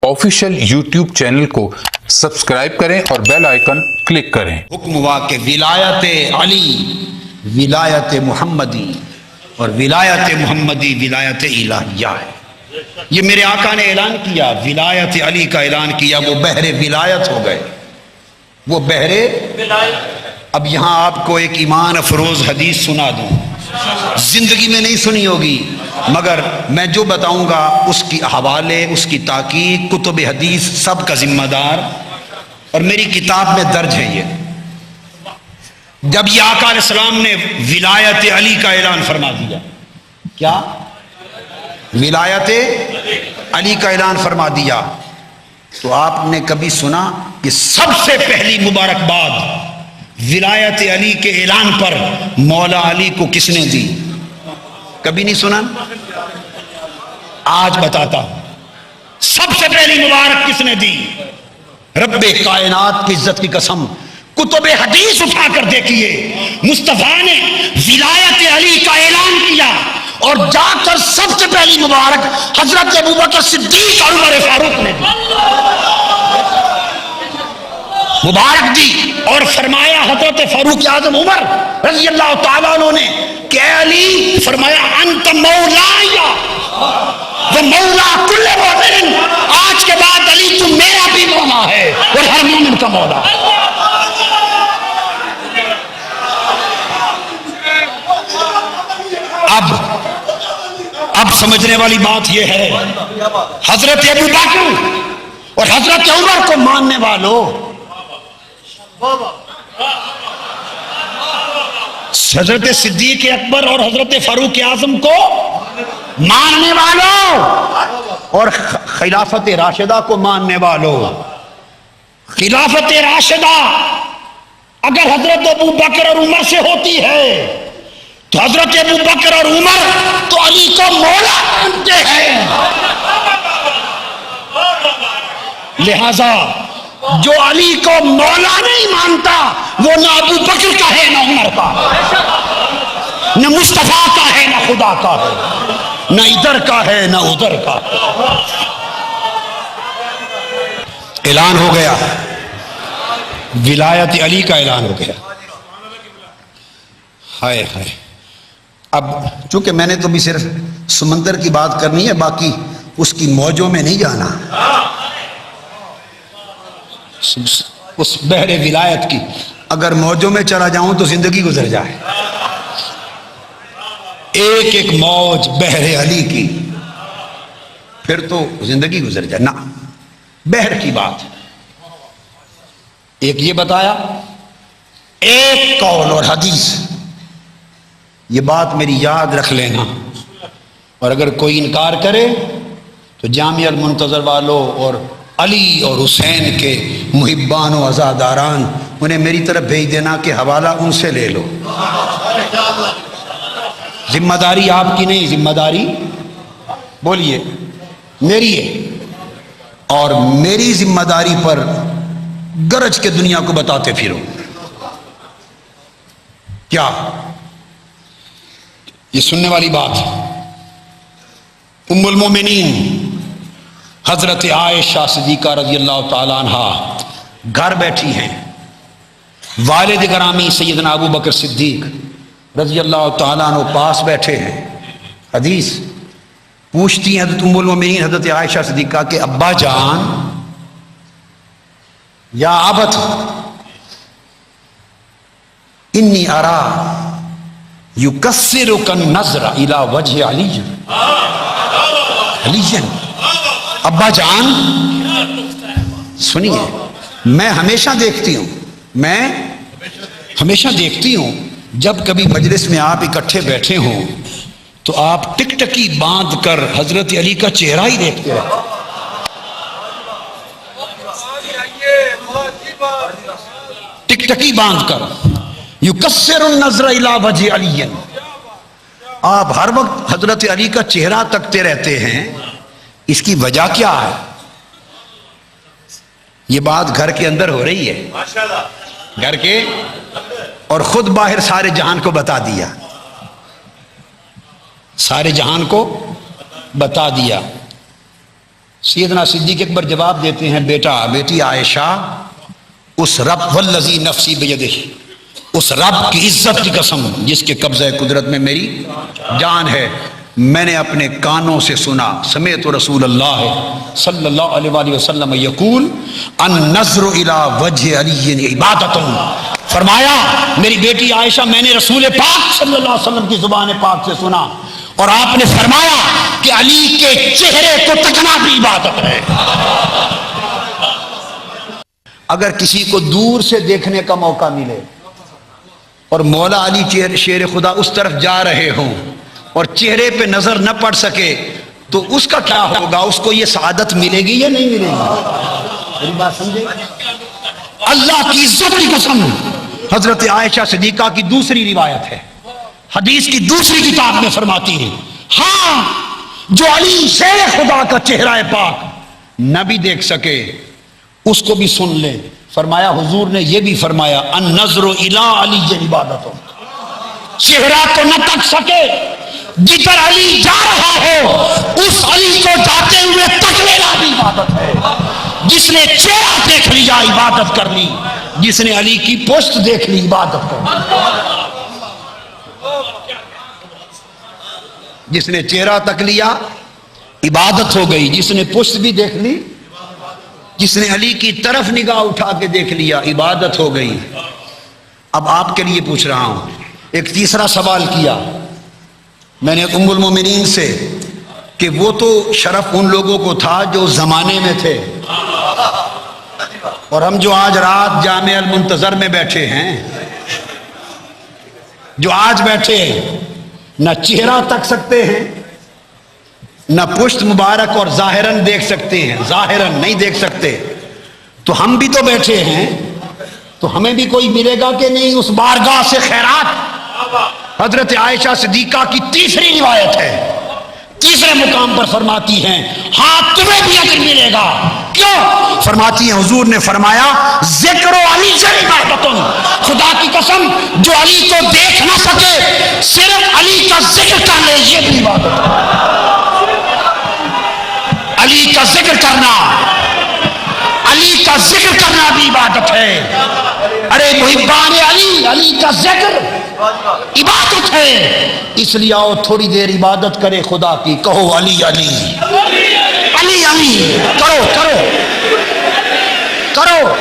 Official YouTube channel को subscribe करें और बेल आइकन क्लिक करें। हुक्म हुआ कि विलायत अली विलायत मुहम्मदी और विलायत मुहम्मदी विलायत इलाहिया है। ये मेरे आका ने ऐलान किया, विलायत अली का ऐलान किया, वो बहरे विलायत हो गए, वो बहरे। अब यहां आपको एक ईमान अफरोज हदीस सुना दूं, जिंदगी में नहीं सुनी होगी, मगर मैं जो बताऊंगा उसकी हवाले, उसकी ताकीद, कुतुब हदीस सब का जिम्मेदार और मेरी किताब में दर्ज है। ये जब ये आका अलैहिस्सलाम ने विलायत अली का ऐलान फरमा दिया, क्या विलायत अली का ऐलान फरमा दिया, तो आपने कभी सुना कि सबसे पहली मुबारकबाद विलायत अली के ऐलान पर मौला अली को किसने दी? कभी नहीं सुना। आज बताता हूं, सबसे पहली मुबारक किसने दी? रब्बे कायनात की इज्जत की कसम, कुतुब हदीस उठा कर देखिए, मुस्तफा ने विलायत अली का ऐलान किया और जाकर सबसे पहली मुबारक हजरत अबू बकर सिद्दीक और उमर फारूक ने मुबारक दी और फरमाया हजरत फारूक आजम उमर रज़ी अल्लाह तआला अन्हु ने कि अली, फरमाया अंत मौलाया व मौला कुल्ले मोमिन, आज के बाद अली तू मेरा भी मौला है और हर मोमिन का मौला। अब समझने वाली बात यह है, हजरत अबू बकर और हजरत उमर को मानने वालों, हजरत सिद्दीक अकबर और हजरत फारूक आजम को मानने वालों और खिलाफत राशिदा को मानने वालों, खिलाफत राशिदा अगर हजरत अबू बकर और उमर से होती है तो हजरत अबू बकर और उमर तो अली को मौला मानते हैं। लिहाजा जो अली को मौला नहीं मानता वो ना अबू बकर का है, ना उमर का, न मुस्तफा का है, ना खुदा का है, न इधर का है, न उधर का। ऐलान हो गया, विलायत अली का ऐलान हो गया। हाय हाय। अब चूंकि मैंने तो भी सिर्फ समंदर की बात करनी है, बाकी उसकी मौजों में नहीं जाना, उस बहरे विलायत की अगर मौजों में चला जाऊं तो जिंदगी गुजर जाए। एक एक मौज बहरे अली की, फिर तो जिंदगी गुजर जाए ना। बहर की बात एक ये बताया, एक कौल और हदीस, ये बात मेरी याद रख लेना, और अगर कोई इनकार करे तो जामिया अल मुंतज़र वालों और अली और हुसैन के मुहिब्बान और अज़ादारान उन्हें मेरी तरफ भेज देना कि हवाला उनसे ले लो। जिम्मेदारी आपकी नहीं, जिम्मेदारी बोलिए मेरी है, और मेरी जिम्मेदारी पर गरज के दुनिया को बताते फिरो। क्या ये सुनने वाली बात? उम्मुल मोमिनीन हजरत आयशा सिद्दीका रज़ी अल्लाह तआला अन्हा घर बैठी हैं, वालिद ग्रामी सैयदना अबू बकर सिद्दीक रज़ी अल्लाह तआला अन्हु पास बैठे हैं। हदीस पूछती हैं हजरत उम्मुल मोमिनीन हजरत आयशा सिद्दीका के अब्बा जान या अबत, इन्नी अरा युकस्सिरुकन नज़रा इला वजह अली। अब्बा जान सुनिए, मैं हमेशा देखती हूं जब कभी मजलिस में आप इकट्ठे बैठे हों तो आप टिकटकी बांध कर हजरत अली का चेहरा ही देखते रहते। टिकटकी बांध कर युकस्सिरुन नज़रा इला वजह अली, आप हर वक्त हजरत अली का चेहरा तकते रहते हैं। इसकी वजह क्या है? ये बात घर के अंदर हो रही है, घर के, और खुद बाहर सारे जहान को बता दिया, सारे जहान को बता दिया। سیدنا صدیق اکبر جواب دیتے ہیں بیٹا بیٹی عائشہ اس رب والذی نفسی بیدہ اس رب کی عزت کی قسم جس کے قبضہ قدرت میں میری جان ہے میں نے اپنے کانوں سے سنا سمیت رسول اللہ صلی اللہ علیہ وآلہ وسلم یقول النظر الی وجہ علی عبادت فرمایا میری بیٹی عائشہ میں نے رسول پاک صلی اللہ علیہ وسلم کی زبان پاک سے سنا اور آپ نے فرمایا کہ علی کے چہرے کو تکنا بھی عبادت ہے۔ اگر کسی کو دور سے دیکھنے کا موقع ملے اور مولا علی شیر خدا اس طرف جا رہے ہوں اور چہرے پہ نظر نہ پڑ سکے تو اس کا کیا ہوگا؟ اس کو یہ سعادت ملے گی یا نہیں ملے گی؟ میری بات سمجھے؟ اللہ کی عزت کی قسم حضرت عائشہ صدیقہ کی دوسری روایت ہے، حدیث کی دوسری کتاب میں فرماتی ہے ہاں جو علی شیر خدا کا چہرہ پاک نہ بھی دیکھ سکے اس کو بھی سن لے۔ فرمایا حضور نے یہ بھی فرمایا النظر الی علی عبادت چہرہ تو نہ تک سکے جدھر علی جا رہا ہو اس علی کو جاتے ہوئے تک لینا بھی عبادت ہے۔ جس نے چہرہ دیکھ لیا عبادت کر لی، جس نے علی کی پشت دیکھ لی عبادت کر لی۔ جس نے چہرہ تک لیا عبادت ہو گئی، جس نے پشت بھی دیکھ لی، جس نے علی کی طرف نگاہ اٹھا کے دیکھ لیا عبادت ہو گئی۔ اب آپ کے لیے پوچھ رہا ہوں، ایک تیسرا سوال کیا میں نے ام المومنین سے کہ وہ تو شرف ان لوگوں کو تھا جو زمانے میں تھے، اور ہم جو آج رات جامع المنتظر میں بیٹھے ہیں، جو آج بیٹھے ہیں، نہ چہرہ تک سکتے ہیں نہ پشت مبارک اور ظاہراً دیکھ سکتے ہیں، ظاہراً نہیں دیکھ سکتے، تو ہم بھی تو بیٹھے ہیں، تو ہمیں بھی کوئی ملے گا کہ نہیں اس بارگاہ سے خیرات؟ حضرت عائشہ صدیقہ کی تیسری روایت ہے، تیسرے مقام پر فرماتی ہیں ہاں تمہیں بھی اجر ملے گا۔ کیوں؟ فرماتی ہیں حضور نے فرمایا ذکر علی عبادت، خدا کی قسم جو علی کو دیکھ نہ سکے صرف علی کا ذکر کر لے یہ بھی عبادت ہے۔ علی کا ذکر کرنا، علی کا ذکر کرنا بھی عبادت ہے۔ ارے محبان علی، علی کا ذکر عبادت ہے۔ اس لیے آؤ تھوڑی دیر عبادت کرے خدا کی، کہو علی علی علی علی، کرو کرو کرو۔